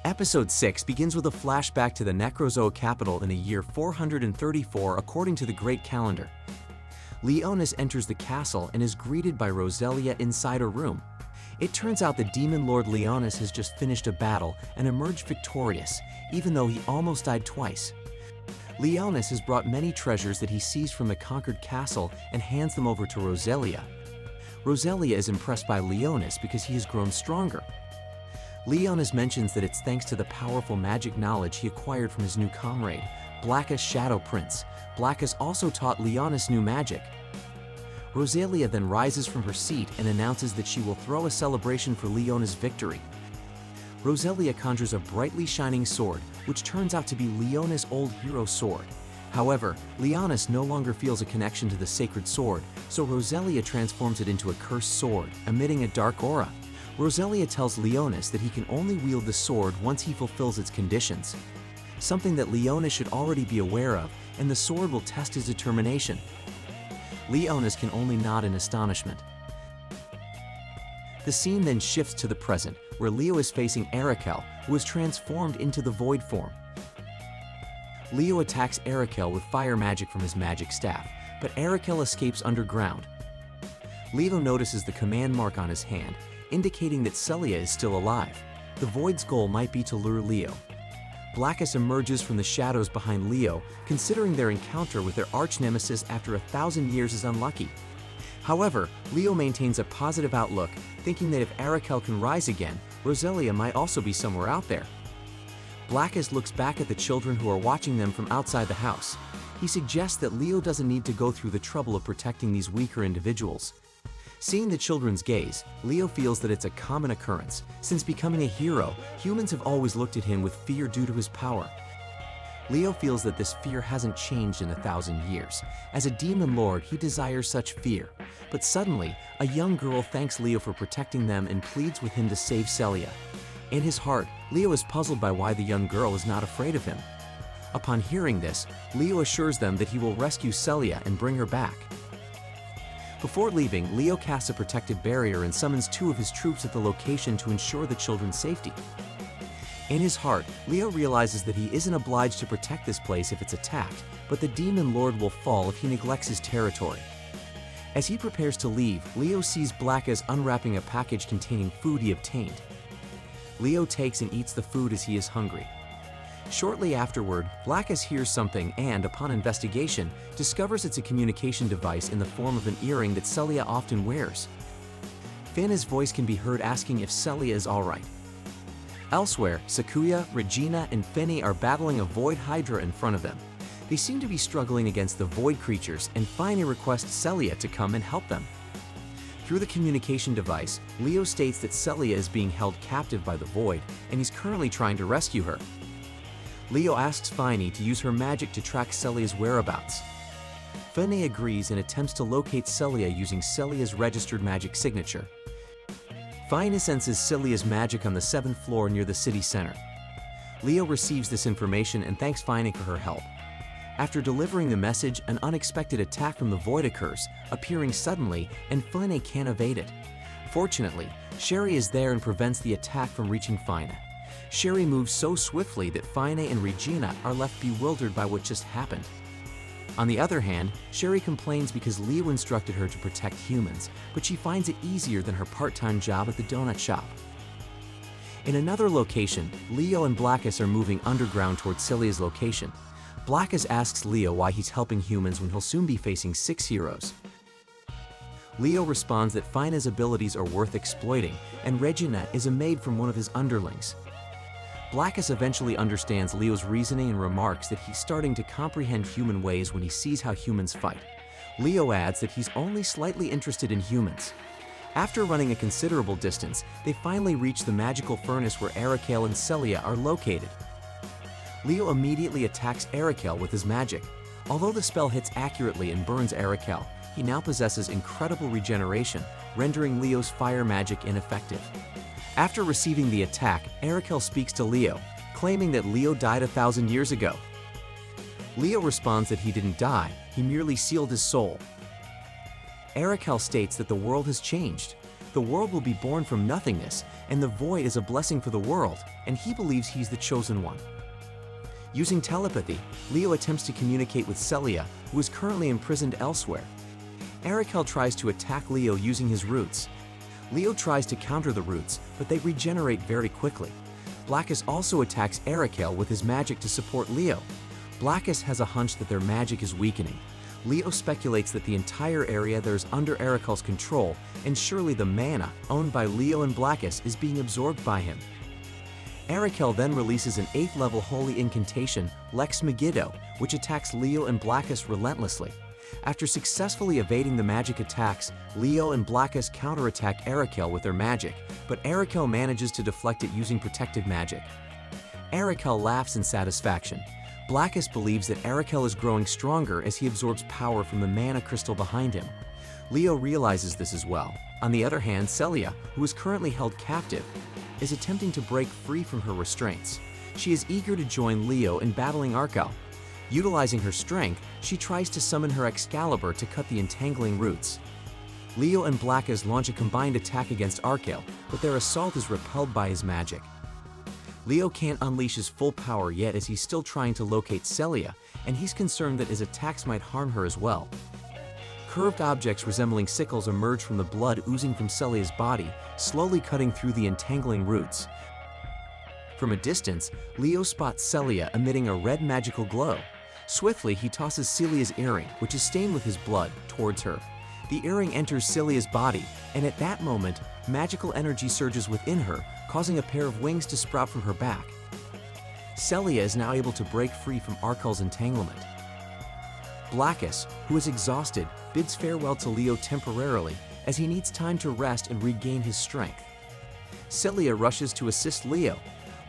Episode 6 begins with a flashback to the Necrozoic capital in the year 434 according to the Great Calendar. Leonis enters the castle and is greeted by Roselia inside a room. It turns out the demon lord Leonis has just finished a battle and emerged victorious, even though he almost died twice. Leonis has brought many treasures that he seized from the conquered castle and hands them over to Roselia. Roselia is impressed by Leonis because he has grown stronger. Leonis mentions that it's thanks to the powerful magic knowledge he acquired from his new comrade, Blackus Shadow Prince. Blackus also taught Leonis new magic. Roselia then rises from her seat and announces that she will throw a celebration for Leonis' victory. Roselia conjures a brightly shining sword, which turns out to be Leonis' old hero sword. However, Leonis no longer feels a connection to the sacred sword, so Roselia transforms it into a cursed sword, emitting a dark aura. Roselia tells Leonis that he can only wield the sword once he fulfills its conditions, something that Leonis should already be aware of, and the sword will test his determination. Leonis can only nod in astonishment. The scene then shifts to the present, where Leo is facing Arakel, who is transformed into the Void form. Leo attacks Arakel with fire magic from his magic staff, but Arakel escapes underground. Leo notices the command mark on his hand, indicating that Celia is still alive. The Void's goal might be to lure Leo. Blackus emerges from the shadows behind Leo, considering their encounter with their arch-nemesis after 1,000 years is unlucky. However, Leo maintains a positive outlook, thinking that if Arakel can rise again, Roselia might also be somewhere out there. Blackus looks back at the children who are watching them from outside the house. He suggests that Leo doesn't need to go through the trouble of protecting these weaker individuals. Seeing the children's gaze, Leo feels that it's a common occurrence. Since becoming a hero, humans have always looked at him with fear due to his power. Leo feels that this fear hasn't changed in 1,000 years. As a demon lord, he desires such fear. But suddenly, a young girl thanks Leo for protecting them and pleads with him to save Celia. In his heart, Leo is puzzled by why the young girl is not afraid of him. Upon hearing this, Leo assures them that he will rescue Celia and bring her back. Before leaving, Leo casts a protective barrier and summons 2 of his troops at the location to ensure the children's safety. In his heart, Leo realizes that he isn't obliged to protect this place if it's attacked, but the demon lord will fall if he neglects his territory. As he prepares to leave, Leo sees Blackus unwrapping a package containing food he obtained. Leo takes and eats the food as he is hungry. Shortly afterward, Blackus hears something and, upon investigation, discovers it's a communication device in the form of an earring that Celia often wears. Finna's voice can be heard asking if Celia is alright. Elsewhere, Sakuya, Regina, and Finny are battling a Void Hydra in front of them. They seem to be struggling against the Void creatures, and Finny requests Celia to come and help them. Through the communication device, Leo states that Celia is being held captive by the Void, and he's currently trying to rescue her. Leo asks Finny to use her magic to track Celia's whereabouts. Finny agrees and attempts to locate Celia using Celia's registered magic signature. Finny senses Celia's magic on the 7th floor near the city center. Leo receives this information and thanks Finny for her help. After delivering the message, an unexpected attack from the Void occurs, appearing suddenly, and Finny can't evade it. Fortunately, Sherry is there and prevents the attack from reaching Finny. Sherry moves so swiftly that Finny and Regina are left bewildered by what just happened. On the other hand, Sherry complains because Leo instructed her to protect humans, but she finds it easier than her part-time job at the donut shop. In another location, Leo and Blackus are moving underground towards Celia's location. Blackus asks Leo why he's helping humans when he'll soon be facing 6 heroes. Leo responds that Finny's abilities are worth exploiting, and Regina is a maid from one of his underlings. Blackus eventually understands Leo's reasoning and remarks that he's starting to comprehend human ways when he sees how humans fight. Leo adds that he's only slightly interested in humans. After running a considerable distance, they finally reach the magical furnace where Arakel and Celia are located. Leo immediately attacks Arakel with his magic. Although the spell hits accurately and burns Arakel, he now possesses incredible regeneration, rendering Leo's fire magic ineffective. After receiving the attack, Arakel speaks to Leo, claiming that Leo died 1,000 years ago. Leo responds that he didn't die, he merely sealed his soul. Arakel states that the world has changed. The The world will be born from nothingness, and the void is a blessing for the world, and he believes he's the chosen one. Using telepathy, Leo attempts to communicate with Celia, who is currently imprisoned elsewhere. Arakel tries to attack Leo using his roots. Leo tries to counter the roots, but they regenerate very quickly. Blackus also attacks Arakel with his magic to support Leo. Blackus has a hunch that their magic is weakening. Leo speculates that the entire area that is under Arakel's control, and surely the mana owned by Leo and Blackus, is being absorbed by him. Arakel then releases an 8th level holy incantation, Lex Megiddo, which attacks Leo and Blackus relentlessly. After successfully evading the magic attacks, Leo and Blackus counterattack Arakel with their magic, but Arakel manages to deflect it using protective magic. Arakel laughs in satisfaction. Blackus believes that Arakel is growing stronger as he absorbs power from the mana crystal behind him. Leo realizes this as well. On the other hand, Celia, who is currently held captive, is attempting to break free from her restraints. She is eager to join Leo in battling Arakel. Utilizing her strength, she tries to summon her Excalibur to cut the entangling roots. Leo and Blackus launch a combined attack against Arakel, but their assault is repelled by his magic. Leo can't unleash his full power yet as he's still trying to locate Celia, and he's concerned that his attacks might harm her as well. Curved objects resembling sickles emerge from the blood oozing from Celia's body, slowly cutting through the entangling roots. From a distance, Leo spots Celia emitting a red magical glow. Swiftly, he tosses Celia's earring, which is stained with his blood, towards her. The earring enters Celia's body, and at that moment, magical energy surges within her, causing a pair of wings to sprout from her back. Celia is now able to break free from Arakel's entanglement. Blackus, who is exhausted, bids farewell to Leo temporarily, as he needs time to rest and regain his strength. Celia rushes to assist Leo.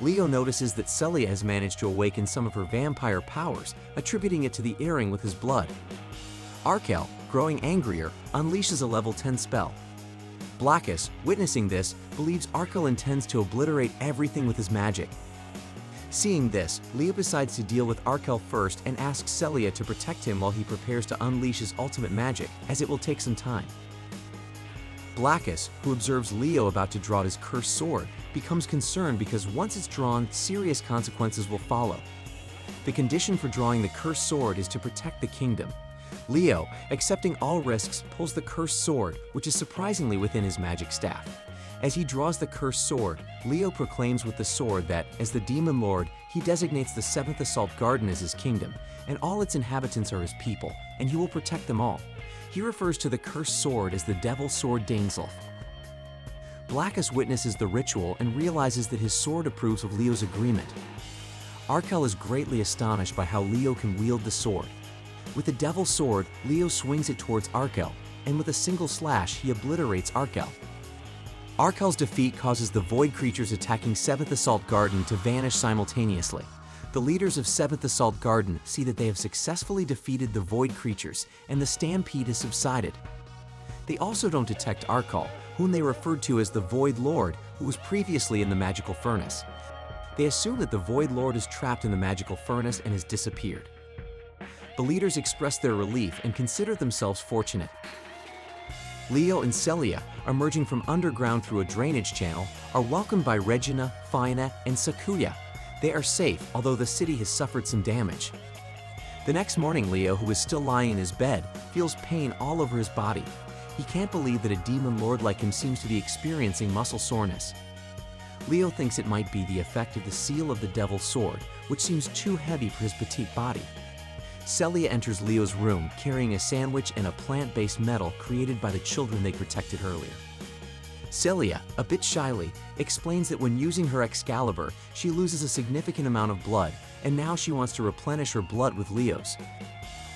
Leo notices that Celia has managed to awaken some of her vampire powers, attributing it to the earring with his blood. Arakel, growing angrier, unleashes a level 10 spell. Blackus, witnessing this, believes Arakel intends to obliterate everything with his magic. Seeing this, Leo decides to deal with Arakel first and asks Celia to protect him while he prepares to unleash his ultimate magic, as it will take some time. Blackus, who observes Leo about to draw his cursed sword, becomes concerned because once it's drawn, serious consequences will follow. The condition for drawing the cursed sword is to protect the kingdom. Leo, accepting all risks, pulls the cursed sword, which is surprisingly within his magic staff. As he draws the cursed sword, Leo proclaims with the sword that, as the demon lord, he designates the 7th Assault Garden as his kingdom, and all its inhabitants are his people, and he will protect them all. He refers to the cursed sword as the Devil's Sword Dainzulf. Blackus witnesses the ritual and realizes that his sword approves of Leo's agreement. Arakel is greatly astonished by how Leo can wield the sword. With the Devil's Sword, Leo swings it towards Arakel, and with a single slash, he obliterates Arakel. Arakel's defeat causes the void creatures attacking 7th Assault Garden to vanish simultaneously. The leaders of 7th Assault Garden see that they have successfully defeated the void creatures, and the stampede has subsided. They also don't detect Arakel, whom they referred to as the Void Lord, who was previously in the magical furnace. They assume that the Void Lord is trapped in the magical furnace and has disappeared. The leaders express their relief and consider themselves fortunate. Leo and Celia, emerging from underground through a drainage channel, are welcomed by Regina, Fina, and Sakuya. They are safe, although the city has suffered some damage. The next morning, Leo, who is still lying in his bed, feels pain all over his body. He can't believe that a demon lord like him seems to be experiencing muscle soreness. Leo thinks it might be the effect of the seal of the Devil's Sword, which seems too heavy for his petite body. Celia enters Leo's room carrying a sandwich and a plant-based medal created by the children they protected earlier. Celia, a bit shyly, explains that when using her Excalibur, she loses a significant amount of blood, and now she wants to replenish her blood with Leo's.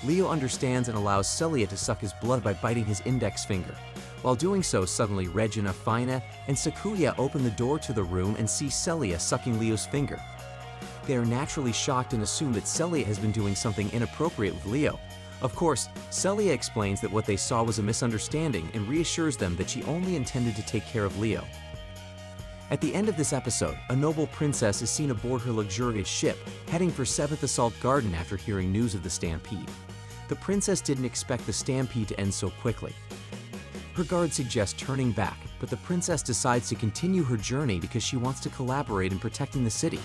Leo understands and allows Celia to suck his blood by biting his index finger. While doing so, suddenly Regina, Fina, and Sakuya open the door to the room and see Celia sucking Leo's finger. They are naturally shocked and assume that Celia has been doing something inappropriate with Leo. Of course, Celia explains that what they saw was a misunderstanding and reassures them that she only intended to take care of Leo. At the end of this episode, a noble princess is seen aboard her luxurious ship, heading for 7th Assault Garden after hearing news of the stampede. The princess didn't expect the stampede to end so quickly. Her guards suggest turning back, but the princess decides to continue her journey because she wants to collaborate in protecting the city.